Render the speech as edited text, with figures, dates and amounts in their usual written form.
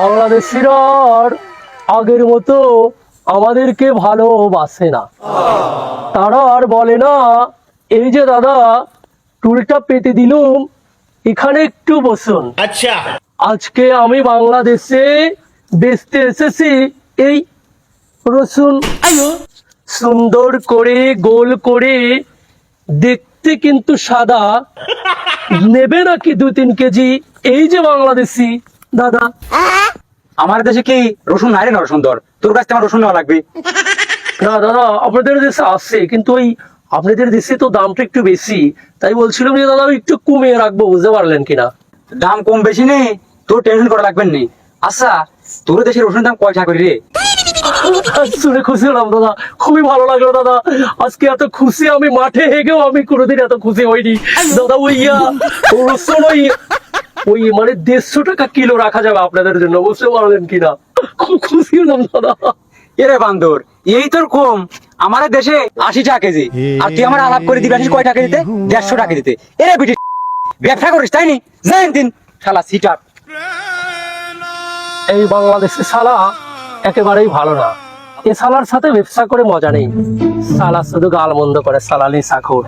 বাংলাদেশিরা আর আগের মতো আমাদেরকে ভালোবাসে না। তারা আর বলে না, এই যে দাদা টুলটা পেতে দিলুম, এখানে একটু বসুন। আচ্ছা, আজকে আমি বাংলাদেশে বেচতে এসেছি এই রসুন। সুন্দর করে গোল করে, দেখতে কিন্তু সাদা। নেবে নাকি 2-3 কেজি? এই যে বাংলাদেশি দাদা। আমার দেশে কি রসুন নাই রে নরসুন্দর? তোর কাছ থেকে আমার রসুন নেওয়া লাগবে। না দাদা, আপনাদের দেশে আছে, কিন্তু ওই আপনাদের দেশে তো দামটা একটু বেশি, তাই বলছিলাম যে দাদা একটু কমিয়ে রাখবো, বুঝতে পারলেন কিনা? দাম কম বেশি নেই, তোর টেনশন করা লাগবে না। আচ্ছা, তোর দেশের রসুনের দাম কয় টাকা করে রে? শুনে খুশি হলাম দাদা, খুবই ভালো লাগলো দাদা। আজকে এত খুশি আমি মাঠে হেগেও আমি কোনোদিন এত খুশি হইনি দাদা। রসুন ওই মানে 150 টাকা কিলো রাখা যাবে আপনাদের জন্য, বুঝতে পারলেন কিনা? খুব খুশি হলাম দাদা। এরে বান্দর, এই তোর কম। আমার দেশে 80 টাকা কেজি, আর তুই আমার আলাপ করে দিবি কয় টাকা দিতে? 150 টাকা দিতে। এরে বিটি, ব্যবসা করিস তাই নি? জানেন দিন শালা সিটার। এই বাংলাদেশের শালা একেবারেই ভালো না। এ শালার সাথে ব্যবসা করে মজা নেই। শালা শুধু গাল মন্দ করে, শালা নেশাখোর।